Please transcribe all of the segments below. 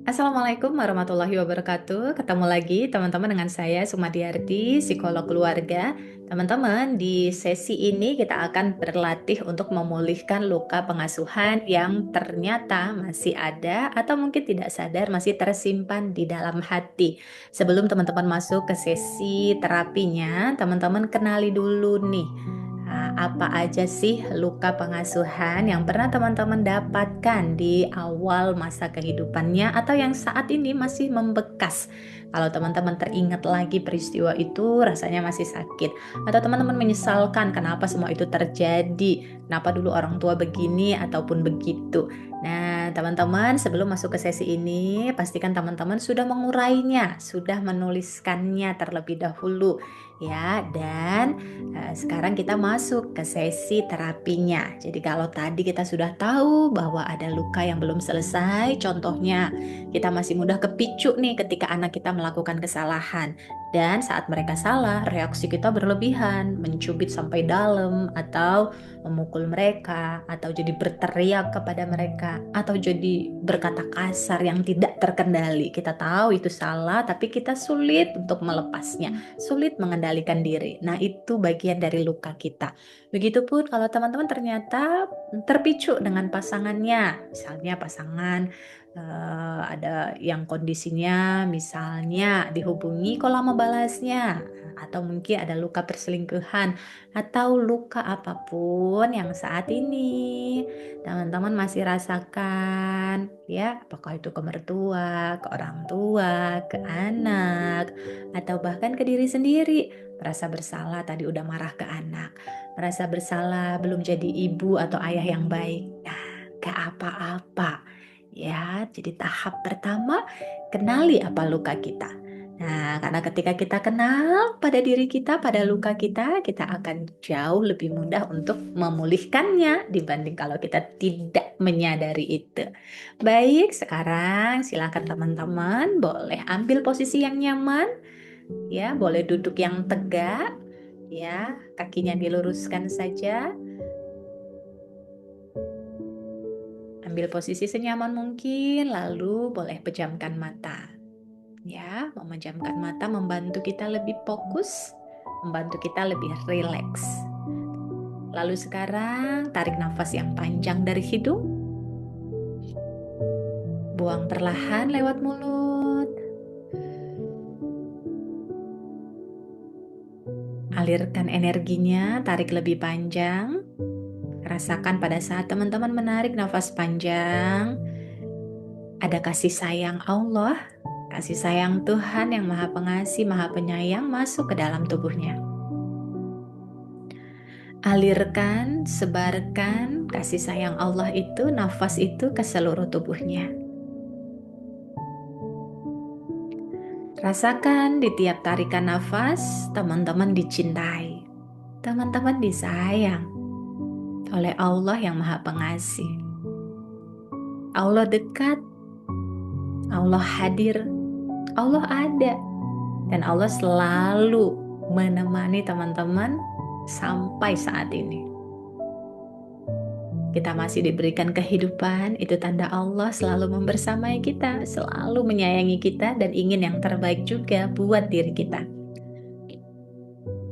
Assalamualaikum warahmatullahi wabarakatuh. Ketemu lagi teman-teman dengan saya Sumadiarti, psikolog keluarga. Teman-teman, di sesi ini kita akan berlatih untuk memulihkan luka pengasuhan yang ternyata masih ada atau mungkin tidak sadar masih tersimpan di dalam hati. Sebelum teman-teman masuk ke sesi terapinya, teman-teman kenali dulu nih. Apa aja sih luka pengasuhan yang pernah teman-teman dapatkan di awal masa kehidupannya atau yang saat ini masih membekas? Kalau teman-teman teringat lagi peristiwa itu rasanya masih sakit atau teman-teman menyesalkan kenapa semua itu terjadi, kenapa dulu orang tua begini ataupun begitu. Nah, teman-teman, sebelum masuk ke sesi ini, pastikan teman-teman sudah mengurainya, sudah menuliskannya terlebih dahulu ya. Dan sekarang kita masuk ke sesi terapinya. Jadi kalau tadi kita sudah tahu bahwa ada luka yang belum selesai, contohnya kita masih mudah kepicu nih ketika anak kita melakukan kesalahan. Dan saat mereka salah, reaksi kita berlebihan, mencubit sampai dalam, atau memukul mereka, atau jadi berteriak kepada mereka, atau jadi berkata kasar yang tidak terkendali. Kita tahu itu salah, tapi kita sulit untuk melepasnya, sulit mengendalikan diri. Nah, itu bagian dari luka kita. Begitupun kalau teman-teman ternyata terpicu dengan pasangannya, misalnya pasangan ada yang kondisinya misalnya dihubungi kok lama balasnya, atau mungkin ada luka perselingkuhan atau luka apapun yang saat ini teman-teman masih rasakan ya, apakah itu ke mertua, ke orang tua, ke anak, atau bahkan ke diri sendiri. Merasa bersalah tadi udah marah ke anak, merasa bersalah belum jadi ibu atau ayah yang baik. Nah, gak apa-apa ya. Jadi tahap pertama, kenali apa luka kita. Nah, karena ketika kita kenal pada diri kita, pada luka kita akan jauh lebih mudah untuk memulihkannya dibanding kalau kita tidak menyadari itu. Baik, sekarang silakan teman-teman boleh ambil posisi yang nyaman, ya, boleh duduk yang tegak, ya, kakinya diluruskan saja. Ambil posisi senyaman mungkin, lalu boleh pejamkan mata. Ya, memejamkan mata membantu kita lebih fokus, membantu kita lebih rileks. Lalu sekarang tarik nafas yang panjang dari hidung, buang perlahan lewat mulut. Alirkan energinya, tarik lebih panjang. Rasakan pada saat teman-teman menarik nafas panjang, ada kasih sayang Allah, kasih sayang Tuhan yang Maha Pengasih, Maha Penyayang masuk ke dalam tubuhnya. Alirkan, sebarkan kasih sayang Allah itu, nafas itu ke seluruh tubuhnya. Rasakan di tiap tarikan nafas, teman-teman dicintai, teman-teman disayang oleh Allah yang Maha Pengasih. Allah dekat, Allah hadir, Allah ada, dan Allah selalu menemani teman-teman sampai saat ini. Kita masih diberikan kehidupan, itu tanda Allah selalu membersamai kita, selalu menyayangi kita dan ingin yang terbaik juga buat diri kita.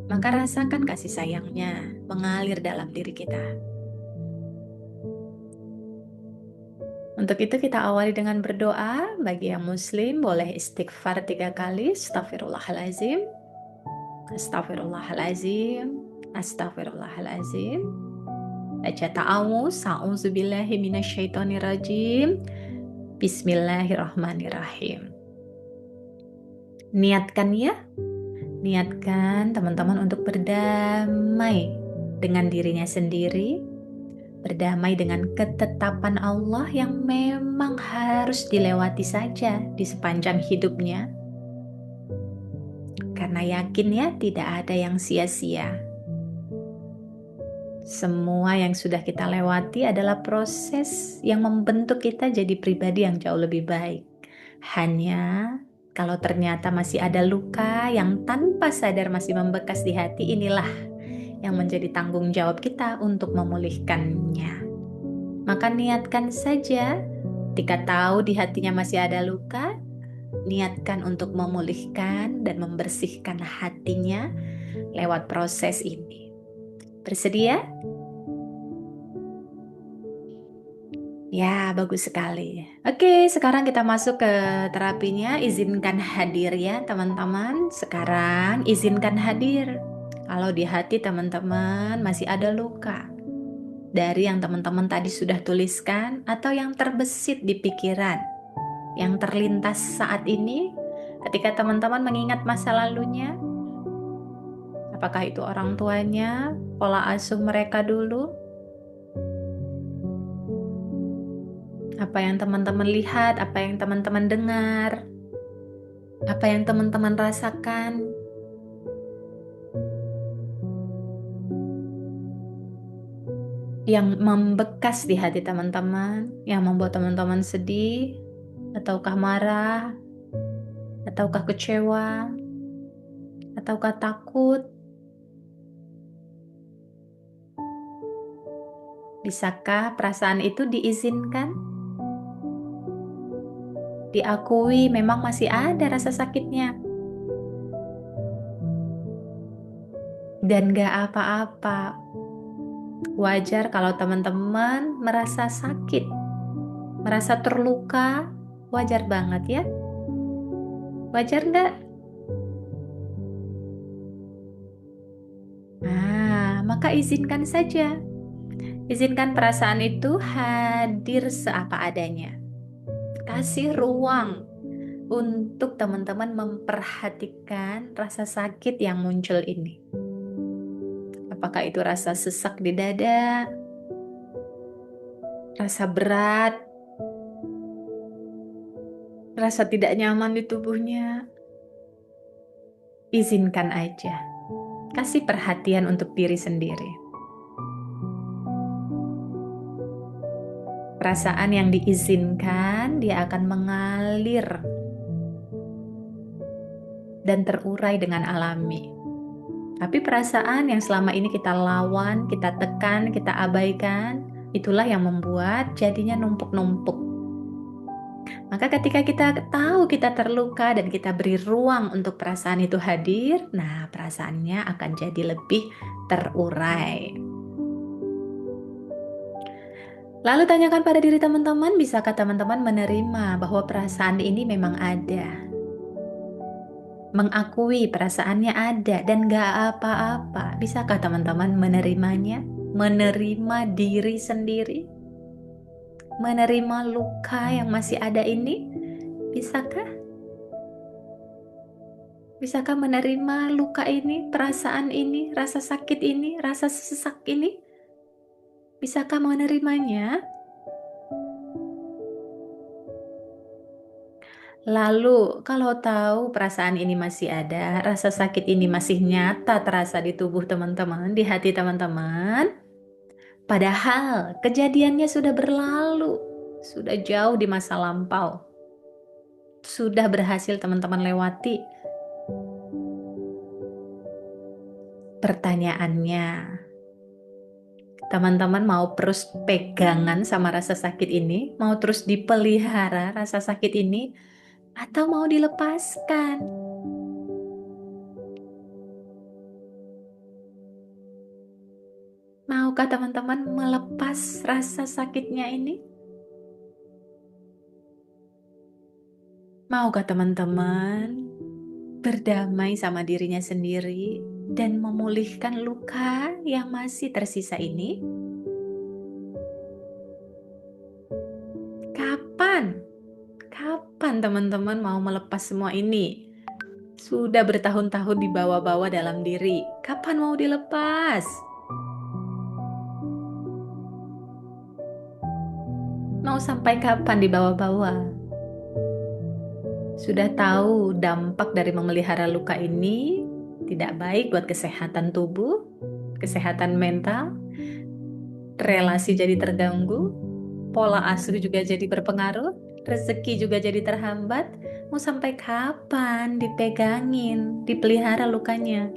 Maka rasakan kasih sayangnya mengalir dalam diri kita. Untuk itu kita awali dengan berdoa. Bagi yang muslim boleh istighfar 3 kali. Astaghfirullahalazim, Astaghfirullahalazim, Astaghfirullahalazim. Baca ta'awuz, a'udzubillahi minasyaitonirrajim. Bismillahirrahmanirrahim. Niatkan ya, niatkan teman-teman untuk berdamai dengan dirinya sendiri, berdamai dengan ketetapan Allah yang memang harus dilewati saja di sepanjang hidupnya. Karena yakin ya, tidak ada yang sia-sia. Semua yang sudah kita lewati adalah proses yang membentuk kita jadi pribadi yang jauh lebih baik. Hanya kalau ternyata masih ada luka yang tanpa sadar masih membekas di hati, inilah yang menjadi tanggung jawab kita untuk memulihkannya. Maka niatkan saja Ketika tahu di hatinya masih ada luka, niatkan untuk memulihkan dan membersihkan hatinya lewat proses ini. Bersedia? Ya, bagus sekali. Oke, sekarang kita masuk ke terapinya. Izinkan hadir ya, teman-teman. Sekarang izinkan hadir. Kalau di hati teman-teman masih ada luka dari yang teman-teman tadi sudah tuliskan atau yang terbesit di pikiran, yang terlintas saat ini ketika teman-teman mengingat masa lalunya, apakah itu orang tuanya, pola asuh mereka dulu, apa yang teman-teman lihat, apa yang teman-teman dengar, apa yang teman-teman rasakan. Yang membekas di hati teman-teman, yang membuat teman-teman sedih, ataukah marah, ataukah kecewa, ataukah takut. Bisakah perasaan itu diizinkan? Diakui memang masih ada rasa sakitnya. Dan gak apa-apa. Wajar kalau teman-teman merasa sakit, merasa terluka, wajar banget ya. Wajar nggak? Nah, maka izinkan saja. Izinkan perasaan itu hadir seapa adanya. Kasih ruang untuk teman-teman memperhatikan rasa sakit yang muncul ini. Apakah itu rasa sesak di dada, rasa berat, rasa tidak nyaman di tubuhnya? Izinkan aja. Kasih perhatian untuk diri sendiri. Perasaan yang diizinkan, dia akan mengalir dan terurai dengan alami. Tapi perasaan yang selama ini kita lawan, kita tekan, kita abaikan, itulah yang membuat jadinya numpuk-numpuk. Maka ketika kita tahu kita terluka dan kita beri ruang untuk perasaan itu hadir, nah perasaannya akan jadi lebih terurai. Lalu tanyakan pada diri teman-teman, bisakah teman-teman menerima bahwa perasaan ini memang ada? Mengakui perasaannya ada dan gak apa-apa. Bisakah teman-teman menerimanya? Menerima diri sendiri? Menerima luka yang masih ada ini? Bisakah? Bisakah menerima luka ini, perasaan ini, rasa sakit ini, rasa sesak ini? Bisakah menerimanya? Lalu, kalau tahu perasaan ini masih ada, rasa sakit ini masih nyata terasa di tubuh teman-teman, di hati teman-teman, padahal kejadiannya sudah berlalu, sudah jauh di masa lampau, sudah berhasil teman-teman lewati. Pertanyaannya, teman-teman mau terus pegangan sama rasa sakit ini? Mau terus dipelihara rasa sakit ini? Atau mau dilepaskan? Maukah teman-teman melepas rasa sakitnya ini? Maukah teman-teman berdamai sama dirinya sendiri dan memulihkan luka yang masih tersisa ini? Kapan? Kapan teman-teman mau melepas semua ini? Sudah bertahun-tahun dibawa-bawa dalam diri. Kapan mau dilepas? Mau sampai kapan dibawa-bawa? Sudah tahu dampak dari memelihara luka ini tidak baik buat kesehatan tubuh, kesehatan mental, relasi jadi terganggu, pola asuh juga jadi berpengaruh, rezeki juga jadi terhambat. Mau sampai kapan dipegangin, dipelihara lukanya?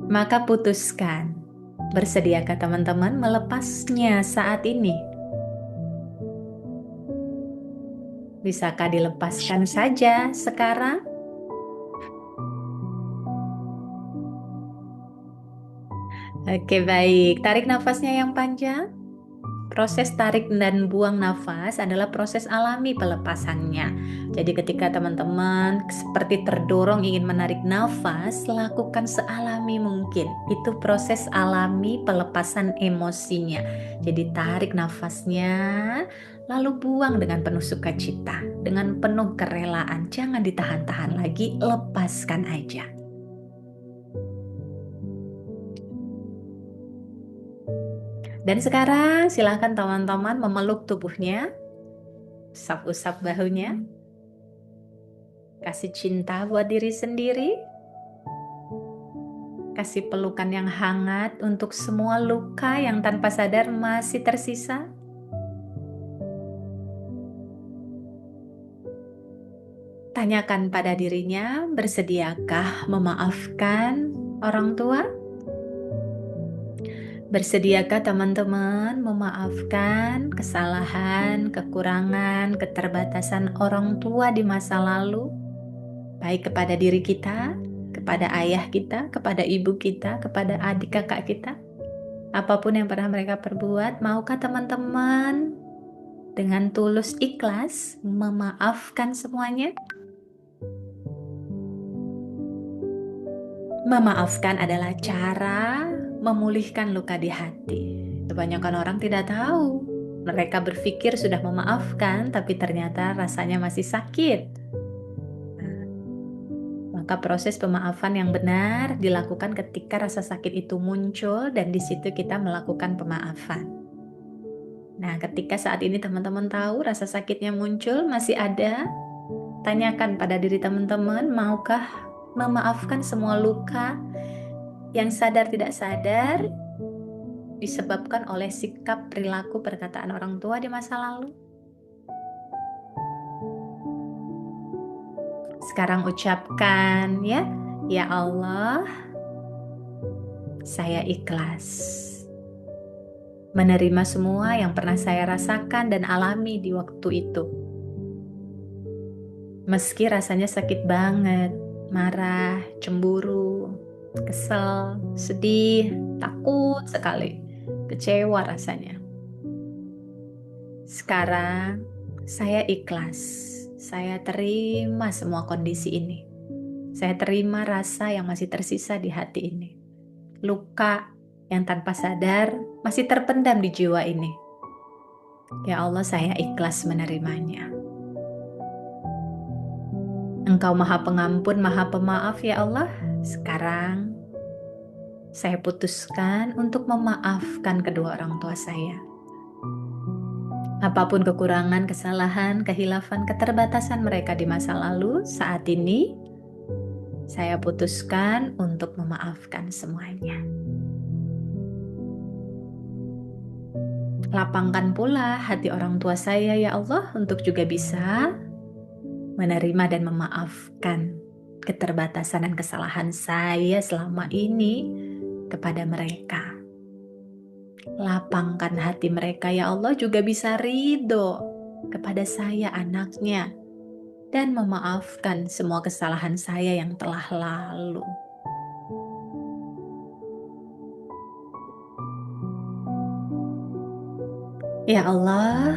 Maka putuskan, bersediakah teman-teman melepasnya saat ini? Bisakah dilepaskan saja sekarang? Oke, baik. Tarik nafasnya yang panjang. Proses tarik dan buang nafas adalah proses alami pelepasannya. Jadi ketika teman-teman seperti terdorong ingin menarik nafas, lakukan sealami mungkin. Itu proses alami pelepasan emosinya. Jadi tarik nafasnya, lalu buang dengan penuh sukacita, dengan penuh kerelaan. Jangan ditahan-tahan lagi, lepaskan aja. Dan sekarang silakan teman-teman memeluk tubuhnya, usap-usap bahunya, kasih cinta buat diri sendiri, kasih pelukan yang hangat untuk semua luka yang tanpa sadar masih tersisa. Tanyakan pada dirinya, bersediakah memaafkan orang tua? Bersediakah teman-teman memaafkan kesalahan, kekurangan, keterbatasan orang tua di masa lalu? Baik kepada diri kita, kepada ayah kita, kepada ibu kita, kepada adik kakak kita. Apapun yang pernah mereka perbuat, maukah teman-teman dengan tulus ikhlas memaafkan semuanya? Memaafkan adalah cara memulihkan luka di hati. Kebanyakan orang tidak tahu. Mereka berpikir sudah memaafkan, tapi ternyata rasanya masih sakit. Maka proses pemaafan yang benar dilakukan ketika rasa sakit itu muncul dan di situ kita melakukan pemaafan. Nah, ketika saat ini teman-teman tahu rasa sakitnya muncul, masih ada, tanyakan pada diri teman-teman, maukah memaafkan semua luka yang sadar tidak sadar disebabkan oleh sikap, perilaku, perkataan orang tua di masa lalu? Sekarang ucapkan ya, ya Allah, saya ikhlas menerima semua yang pernah saya rasakan dan alami di waktu itu. Meski rasanya sakit banget, marah, cemburu, kesel, sedih, takut sekali, kecewa rasanya. Sekarang saya ikhlas, saya terima semua kondisi ini. Saya terima rasa yang masih tersisa di hati ini. Luka yang tanpa sadar masih terpendam di jiwa ini. Ya Allah, saya ikhlas menerimanya. Engkau Maha Pengampun, Maha Pemaaf ya Allah. Sekarang saya putuskan untuk memaafkan kedua orang tua saya. Apapun kekurangan, kesalahan, kehilafan, keterbatasan mereka di masa lalu, saat ini saya putuskan untuk memaafkan semuanya. Lapangkan pula hati orang tua saya ya Allah untuk juga bisa menerima dan memaafkan keterbatasan dan kesalahan saya selama ini kepada mereka. Lapangkan hati mereka ya Allah juga bisa ridho kepada saya anaknya dan memaafkan semua kesalahan saya yang telah lalu. Ya Allah,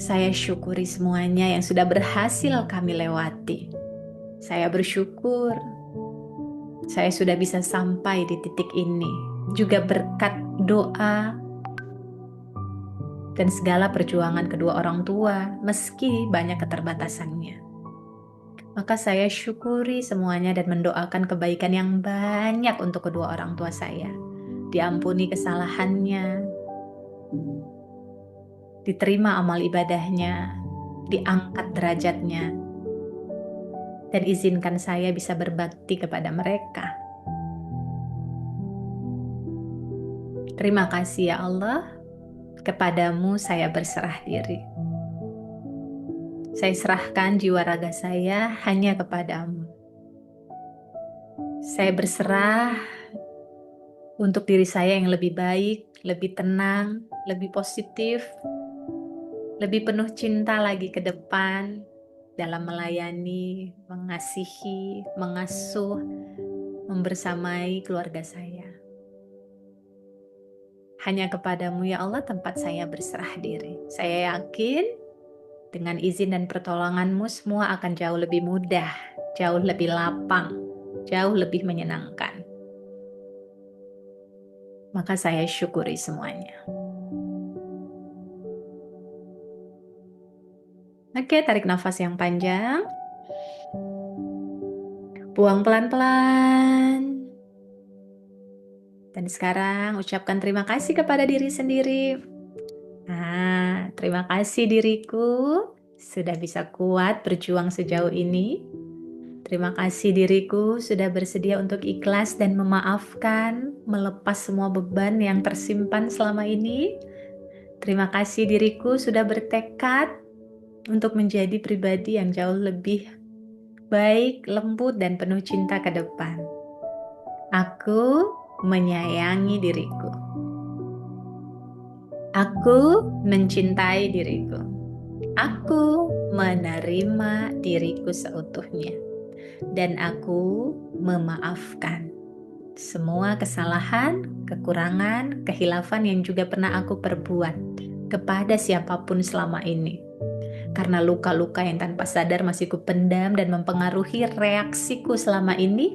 saya syukuri semuanya yang sudah berhasil kami lewati. Saya bersyukur saya sudah bisa sampai di titik ini. Juga berkat doa dan segala perjuangan kedua orang tua, meski banyak keterbatasannya. Maka saya syukuri semuanya dan mendoakan kebaikan yang banyak untuk kedua orang tua saya. Diampuni kesalahannya, diterima amal ibadahnya, diangkat derajatnya, dan izinkan saya bisa berbakti kepada mereka. Terima kasih ya Allah, kepadamu saya berserah diri. Saya serahkan jiwa raga saya hanya kepadamu. Saya berserah untuk diri saya yang lebih baik, lebih tenang, lebih positif, lebih penuh cinta lagi ke depan dalam melayani, mengasihi, mengasuh, membersamai keluarga saya. Hanya kepadamu ya Allah tempat saya berserah diri. Saya yakin dengan izin dan pertolonganmu semua akan jauh lebih mudah, jauh lebih lapang, jauh lebih menyenangkan. Maka saya syukuri semuanya. Oke, tarik nafas yang panjang. Buang pelan-pelan. Dan sekarang ucapkan terima kasih kepada diri sendiri. Nah, terima kasih diriku sudah bisa kuat berjuang sejauh ini. Terima kasih diriku sudah bersedia untuk ikhlas dan memaafkan, melepas semua beban yang tersimpan selama ini. Terima kasih diriku sudah bertekad untuk menjadi pribadi yang jauh lebih baik, lembut, dan penuh cinta ke depan. Aku menyayangi diriku. Aku mencintai diriku. Aku menerima diriku seutuhnya. Dan aku memaafkan semua kesalahan, kekurangan, kehilafan yang juga pernah aku perbuat kepada siapapun selama ini. Karena luka-luka yang tanpa sadar masih kupendam dan mempengaruhi reaksiku selama ini,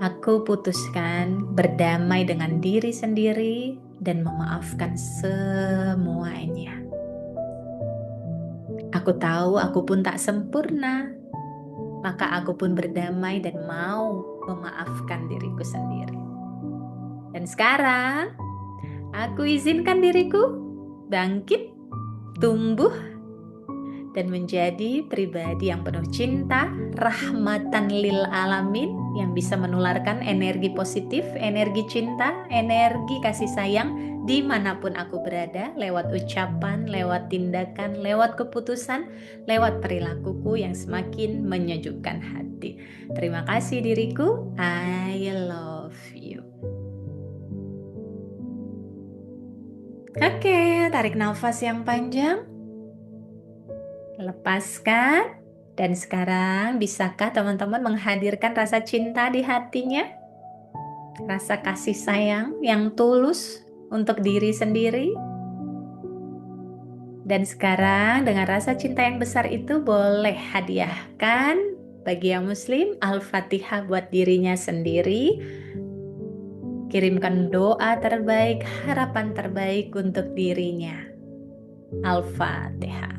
aku putuskan berdamai dengan diri sendiri dan memaafkan semuanya. Aku tahu aku pun tak sempurna, maka aku pun berdamai dan mau memaafkan diriku sendiri. Dan sekarang, aku izinkan diriku bangkit, tumbuh, dan menjadi pribadi yang penuh cinta, rahmatan lil alamin, yang bisa menularkan energi positif, energi cinta, energi kasih sayang dimanapun aku berada, lewat ucapan, lewat tindakan, lewat keputusan, lewat perilakuku yang semakin menyejukkan hati. Terima kasih diriku, I love you. Oke, tarik nafas yang panjang. Lepaskan. Dan sekarang bisakah teman-teman menghadirkan rasa cinta di hatinya? Rasa kasih sayang yang tulus untuk diri sendiri. Dan sekarang dengan rasa cinta yang besar itu boleh hadiahkan bagi yang muslim Al-Fatihah buat dirinya sendiri. Kirimkan doa terbaik, harapan terbaik untuk dirinya. Al-Fatihah.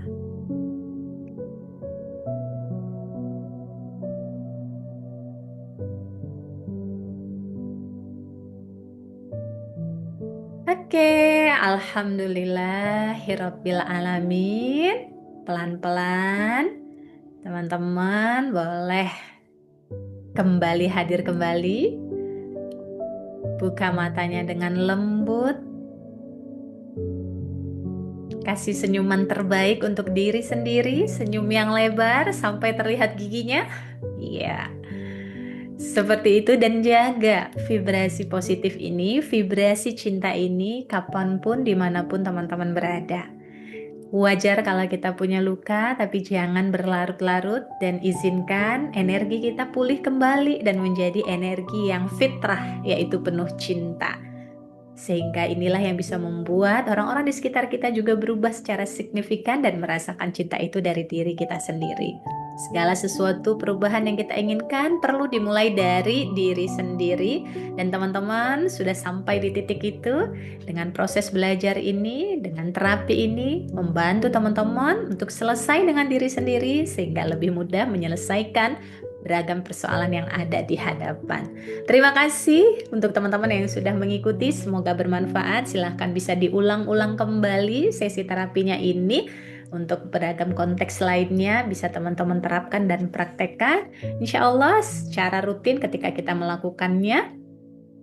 Oke, alhamdulillahirabbil alamin. Pelan-pelan teman-teman boleh kembali hadir kembali. Buka matanya dengan lembut. Kasih senyuman terbaik untuk diri sendiri, senyum yang lebar sampai terlihat giginya. Iya. Seperti itu, dan jaga vibrasi positif ini, vibrasi cinta ini kapanpun, dimanapun teman-teman berada. Wajar kalau kita punya luka, tapi jangan berlarut-larut dan izinkan energi kita pulih kembali dan menjadi energi yang fitrah, yaitu penuh cinta. Sehingga inilah yang bisa membuat orang-orang di sekitar kita juga berubah secara signifikan dan merasakan cinta itu dari diri kita sendiri. Segala sesuatu perubahan yang kita inginkan perlu dimulai dari diri sendiri. Dan teman-teman sudah sampai di titik itu dengan proses belajar ini, dengan terapi ini, membantu teman-teman untuk selesai dengan diri sendiri sehingga lebih mudah menyelesaikan beragam persoalan yang ada di hadapan. Terima kasih untuk teman-teman yang sudah mengikuti, semoga bermanfaat. Silahkan bisa diulang-ulang kembali sesi terapinya ini. Untuk beragam konteks lainnya bisa teman-teman terapkan dan praktekkan. Insya Allah secara rutin ketika kita melakukannya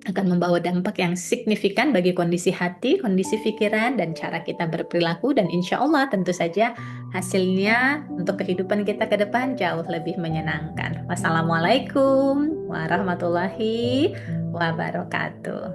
akan membawa dampak yang signifikan bagi kondisi hati, kondisi pikiran, dan cara kita berperilaku. Dan insya Allah tentu saja hasilnya untuk kehidupan kita ke depan jauh lebih menyenangkan. Wassalamualaikum warahmatullahi wabarakatuh.